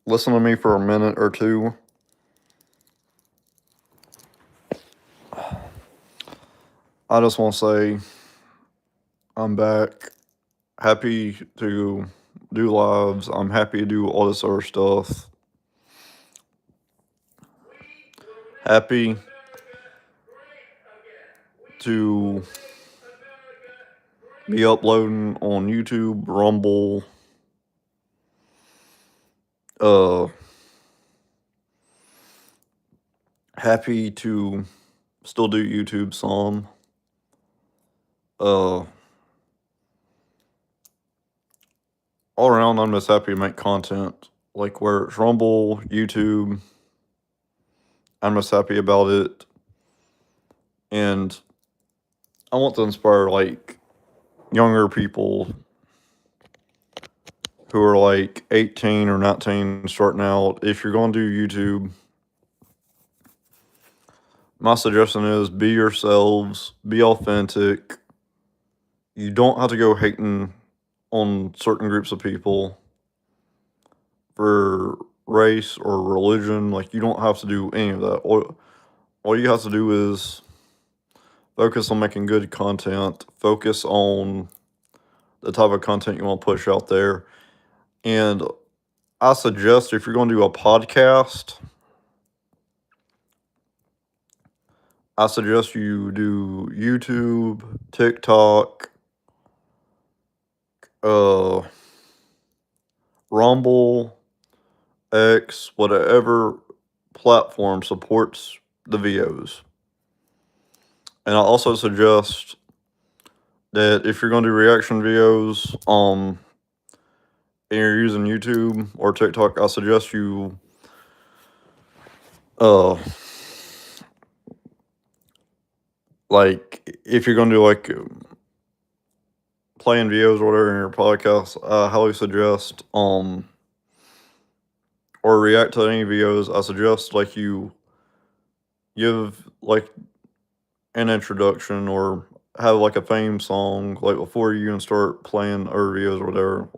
listen to me for a minute or two. I just want to say I'm back. Happy to do lives. I'm happy to do all this other stuff. Happy to be uploading on YouTube, Rumble, uh, happy to still do YouTube some. Uh, all around, I'm just happy to make content. Like where it's Rumble, YouTube, I'm just happy about it. And I want to inspire like younger people who are like 18 or 19 starting out. If you're going to do YouTube, my suggestion is be yourselves, be authentic. You don't have to go hating on certain groups of people for race or religion. Like, you don't have to do any of that. All you have to do is focus on making good content, focus on the type of content you want to push out there. And I suggest if you're going to do a podcast, I suggest you do YouTube, TikTok, uh, Rumble, X, whatever platform supports the videos. And I also suggest that if you're going to do reaction videos, and you're using YouTube or TikTok, I suggest you, uh, like if you're going to do like playing videos or whatever in your podcast, I highly suggest, or react to any videos, I suggest like you give like an introduction or have like a theme song like before you even start playing other videos or whatever.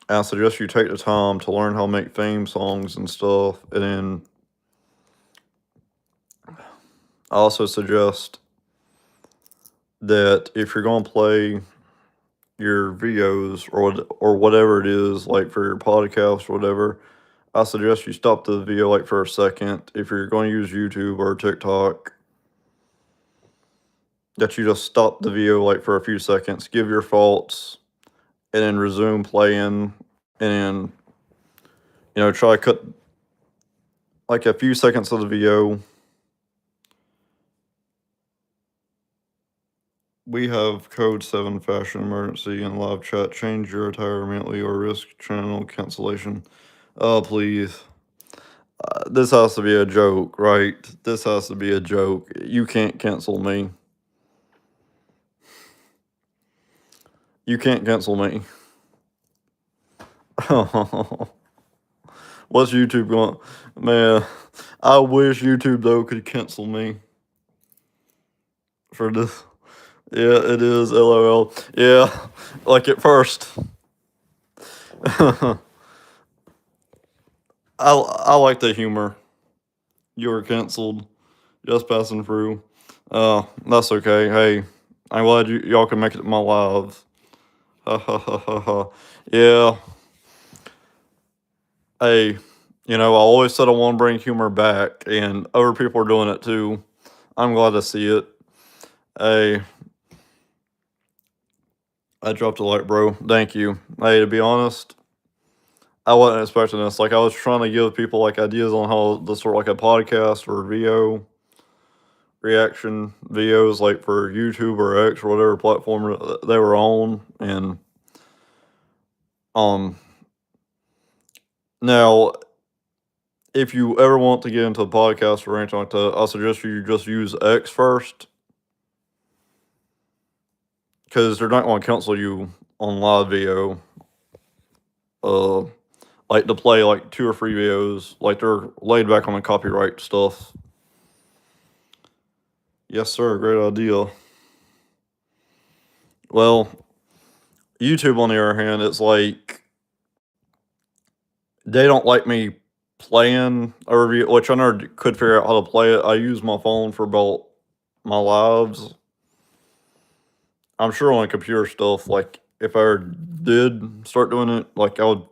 And I suggest you take the time to learn how to make theme songs and stuff. And then I also suggest that if you're going to play your videos or whatever it is, like for your podcast or whatever, I suggest you stop the video like for a second. If you're going to use YouTube or TikTok, that you just stop the video like for a few seconds, give your thoughts, and then resume playing, and try to cut like a few seconds of the video. We have code 7 fashion emergency in live chat. Change your attire immediately or risk channel cancellation. Oh, please. This has to be a joke, right? This has to be a joke. You can't cancel me. You can't cancel me. What's YouTube going? Man, I wish YouTube though could cancel me for this. Yeah, it is. LOL. Yeah, like at first. I like the humor. You were canceled. Just passing through. That's okay. Hey, I'm glad y'all can make it to my live. Ha ha ha ha ha. Yeah. Hey, I always said I want to bring humor back, and other people are doing it too. I'm glad to see it. Hey, I dropped a like, bro. Thank you. Hey, to be honest, I wasn't expecting this. Like, I was trying to give people like ideas on how to sort of like a podcast or video reaction videos, like for YouTube or X or whatever platform they were on, and um, now if you ever want to get into a podcast or anything like that, I suggest you just use X first, because they're not going to cancel you on live video. Like to play like 2 or 3 videos, like they're laid back on the copyright stuff. Yes, sir. Great idea. Well, YouTube, on the other hand, it's like they don't like me playing a review, which I never could figure out how to play it. I use my phone for about my lives. I'm sure on computer stuff, like if I ever did start doing it, like I'll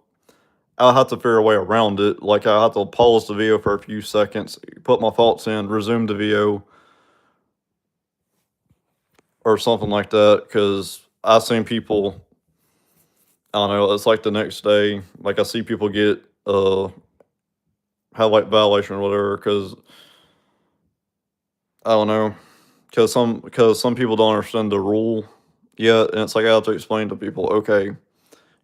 have to figure a way around it. Like I have to pause the video for a few seconds, put my thoughts in, resume the video, or something like that. Because I've seen people, I don't know, it's like the next day, like I see people get have like violation or whatever. Because I don't know, because some people don't understand the rule yet, and it's like I have to explain to people, okay,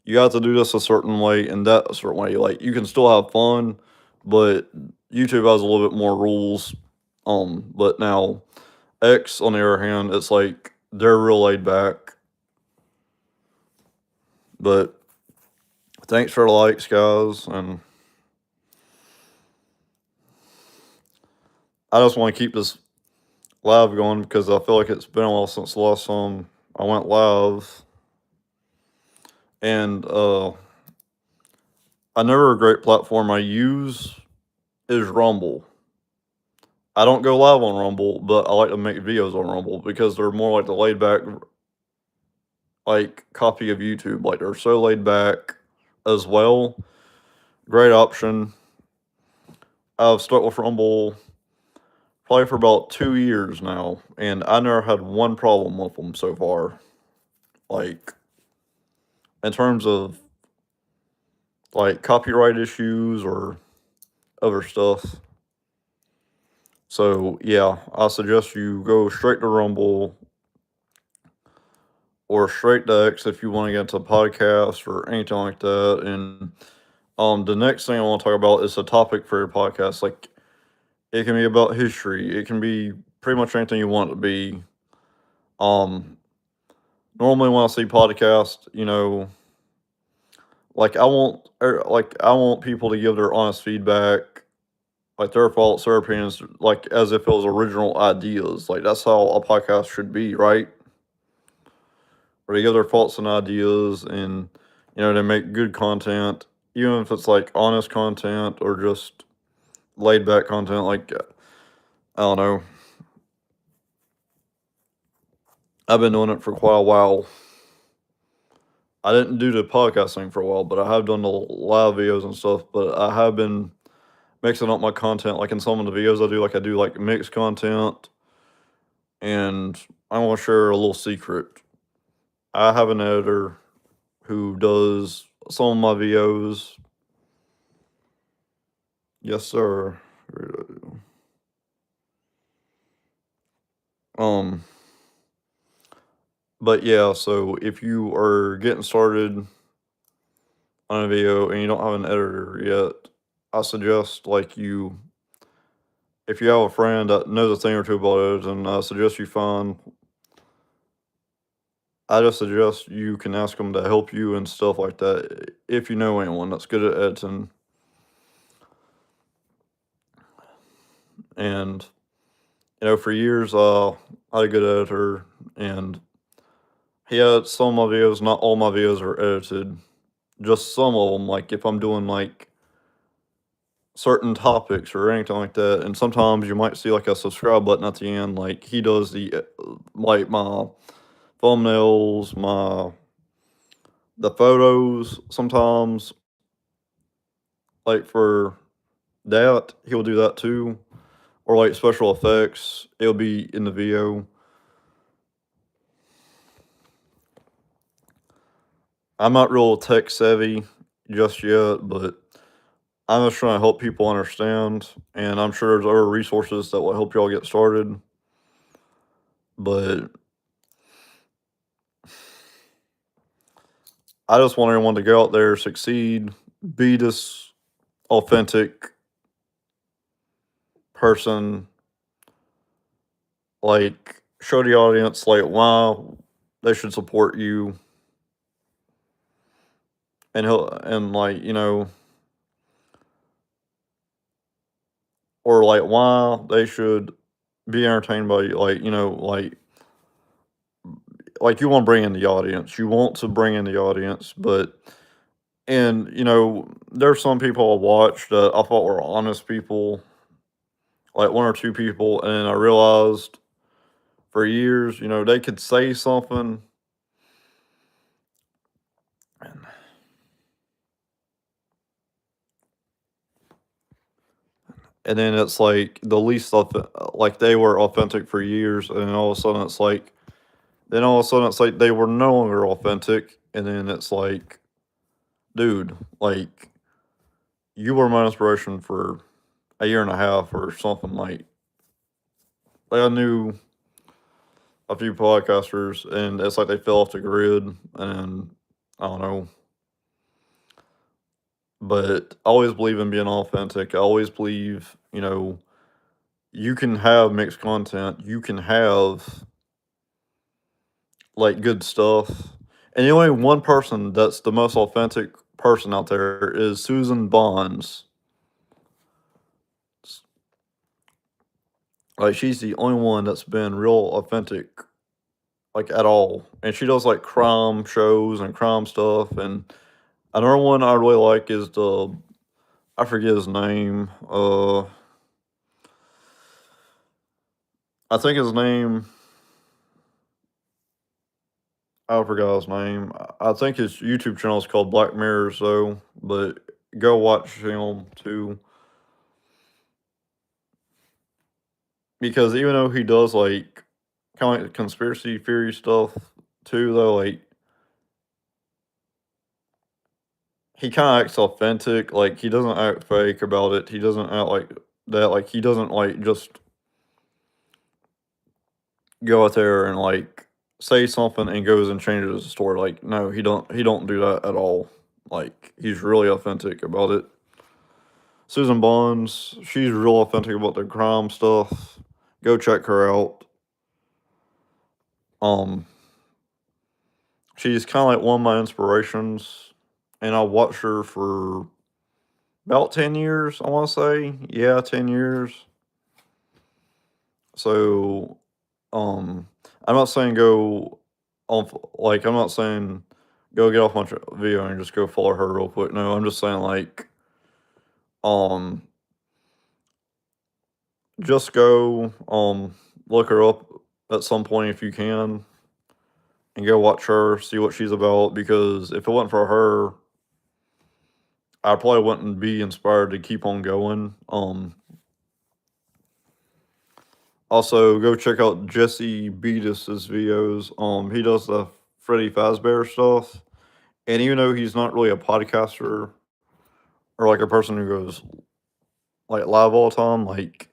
you have to do this a certain way and that a certain way. Like you can still have fun, but YouTube has a little bit more rules. But now X, on the other hand, it's like they're real laid back. But thanks for the likes, guys, and I just want to keep this live going because I feel like it's been a while since the last time I went live, and another great platform I use is Rumble. I don't go live on Rumble, but I like to make videos on Rumble because they're more like the laid back, like copy of YouTube. Like they're so laid back as well. Great option. I've stuck with Rumble probably for about 2 years now, and I never had one problem with them so far. Like in terms of like copyright issues or other stuff. So yeah, I suggest you go straight to Rumble or straight to X if you want to get into podcasts or anything like that. And the next thing I want to talk about is a topic for your podcast. Like it can be about history. It can be pretty much anything you want it to be. Um, Normally when I see podcasts, like I want people to give their honest feedback, like their thoughts, their opinions, like as if it was original ideas. Like that's how a podcast should be, right? Where they give their thoughts and ideas, and they make good content, even if it's like honest content or just laid back content. Like I don't know, I've been doing it for quite a while. I didn't do the podcast thing for a while, but I have done the live videos and stuff. But I have been mixing up my content, like in some of the videos I do. Like I do like mixed content, and I want to share a little secret. I have an editor who does some of my videos. Yes, sir. Um, but yeah, so if you are getting started on a video and you don't have an editor yet, I suggest if you have a friend that knows a thing or two about editing, I just suggest you can ask them to help you and stuff like that if you know anyone that's good at editing. And for years, I had a good editor, and he had some of my videos. Not all my videos are edited, just some of them. Like if I'm doing like certain topics or anything like that, and sometimes you might see like a subscribe button at the end. Like he does like my thumbnails, the photos. Sometimes, like for that, he'll do that too, or like special effects. It'll be in the video. I'm not real tech savvy just yet, but I'm just trying to help people understand, and I'm sure there's other resources that will help y'all get started. But I just want everyone to go out there, succeed, be this authentic person, like show the audience like why they should support you, and like or like why they should be entertained by you, like you want to bring in the audience. You want to bring in the audience, but And, there's some people I watched that I thought were honest people, like 1 or 2 people, and I realized for years, they could say something and then it's like the least like they were authentic for years, and then all of a sudden it's like they were no longer authentic, and then it's like, dude, like you were my inspiration for a year and a half or something. Like I knew a few podcasters, and it's like they fell off the grid, and I don't know. But I always believe in being authentic. I always believe, you can have mixed content. You can have like good stuff. And the only one person that's the most authentic person out there is Susan Bonds. Like she's the only one that's been real authentic, like at all. And she does like crime shows and crime stuff. And another one I really like is I forget his name. I think his name I forgot his name. I think his YouTube channel is called Black Mirrors though, but go watch him too. Because even though he does like kind of like conspiracy theory stuff too, though, like he kind of acts authentic. Like he doesn't act fake about it. He doesn't act like that. Like he doesn't like just go out there and like say something and goes and changes the story. Like no, he don't do that at all. Like he's really authentic about it. Susan Bonds, she's real authentic about the crime stuff. Go check her out. Um, she's kind of like one of my inspirations, and I watched her for about 10 years. I want to say, yeah, 10 years. So, I'm not saying go off. Like, I'm not saying go get off my video and just go follow her real quick. No, I'm just saying like, um, just go look her up at some point if you can and go watch her, see what she's about. Because if it wasn't for her, I probably wouldn't be inspired to keep on going. Also go check out Jesse Beatus's videos. He does the Freddy Fazbear stuff, and even though he's not really a podcaster or like a person who goes like live all the time, like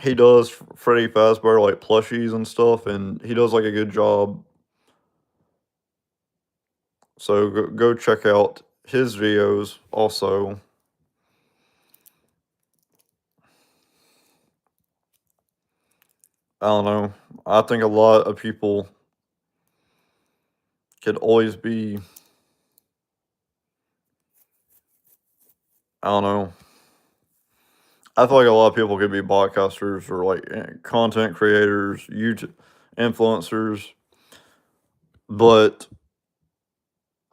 he does Freddy Fazbear like plushies and stuff, and he does like a good job. So go check out his videos also. I don't know. I think a lot of people could always be, I don't know. I feel like a lot of people could be podcasters or like content creators, YouTube influencers, but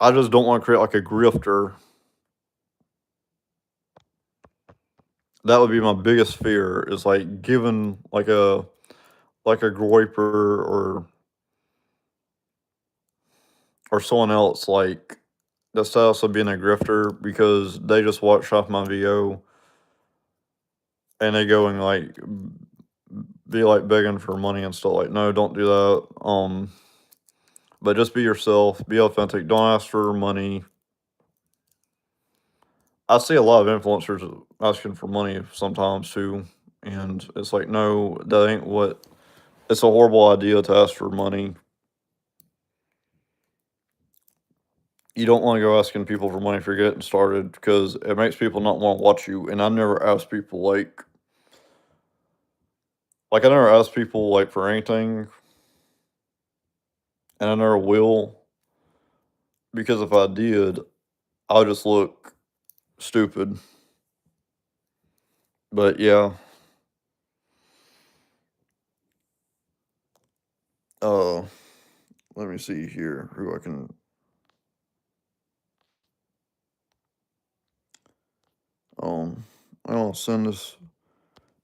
I just don't want to create like a grifter. That would be my biggest fear is like giving like a groiper or someone else like the status of being a grifter because they just watch half my video and they go and like be like begging for money and stuff. Like, no, don't do that. But just be yourself, be authentic. Don't ask for money. I see a lot of influencers asking for money sometimes too, and it's like, no, that ain't what. It's a horrible idea to ask for money. You don't want to go asking people for money if you're getting started because it makes people not want to watch you. And I never ask people like I never ask people like for anything, and I never will because if I did, I'll just look stupid. But yeah, uh, let me see here who I can. I don't send this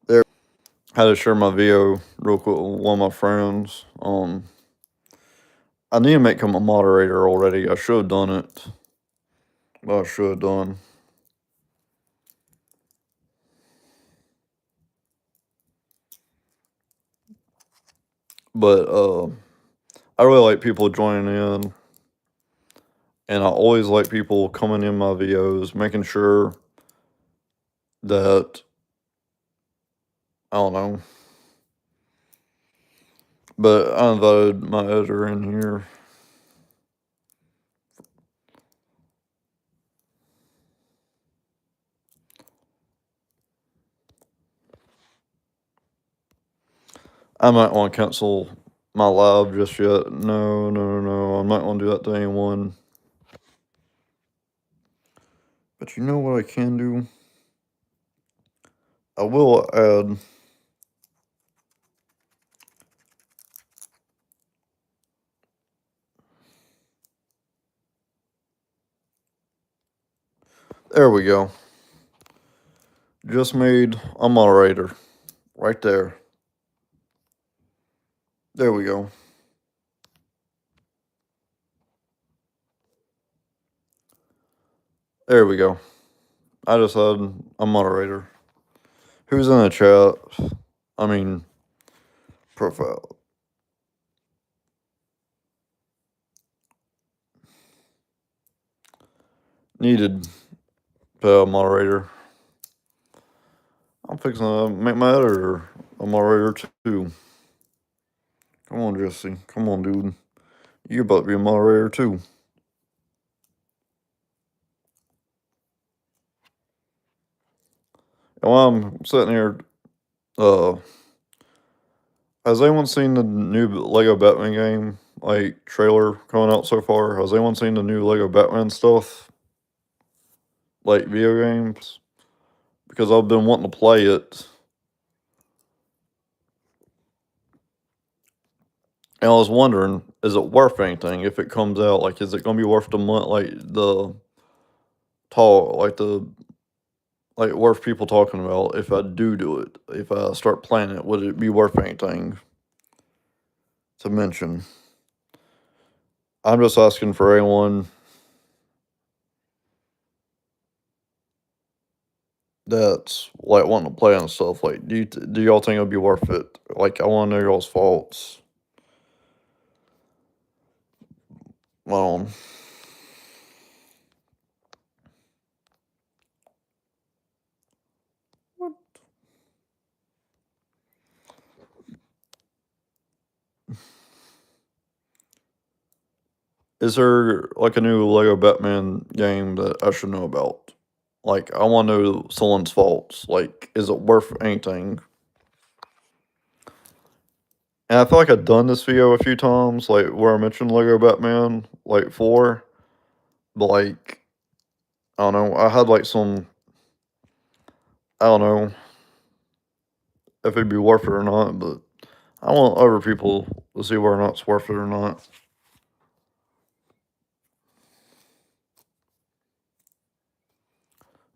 there. Had to share my video real quick with one of my friends. I need to make him a moderator already. I should have done it. But I should have done. But I really like people joining in. And I always like people coming in my videos, making sure that I don't know. But I invited my editor in here. I might want to cancel my live just yet. No. I'm not going to do that to anyone. But you know what I can do? I will add. There we go. Just made a moderator. Right there. There we go. There we go. I just had a moderator. Who's in the chat? I mean, profile. Needed moderator. I'm fixing to make my editor a moderator too. Come on, Jesse. Come on, dude. You about to be a moderator too. And while I'm sitting here, has anyone seen the new Lego Batman game, like, trailer coming out so far? Has anyone seen the new Lego Batman stuff? Like, video games? Because I've been wanting to play it. And I was wondering, is it worth anything if it comes out? Like, is it gonna be worth the month, like, worth people talking about if I do it? If I start playing it, would it be worth anything to mention? I'm just asking for anyone that's, like, wanting to play and stuff. Like, do y'all think it'll be worth it? Like, I wanna know y'all's thoughts. Um What? Is there, like, a new Lego Batman game that I should know about? Like, I wanna know someone's faults. Like, is it worth anything? And I feel like I've done this video a few times, like, where I mentioned Lego Batman, like, 4, but, like, I don't know, I had, like, some I don't know if it'd be worth it or not, but I want other people to see whether or not it's worth it or not.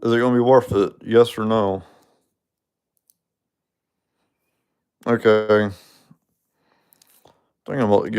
Is it gonna be worth it? Yes or no? Okay. I think I'm about to get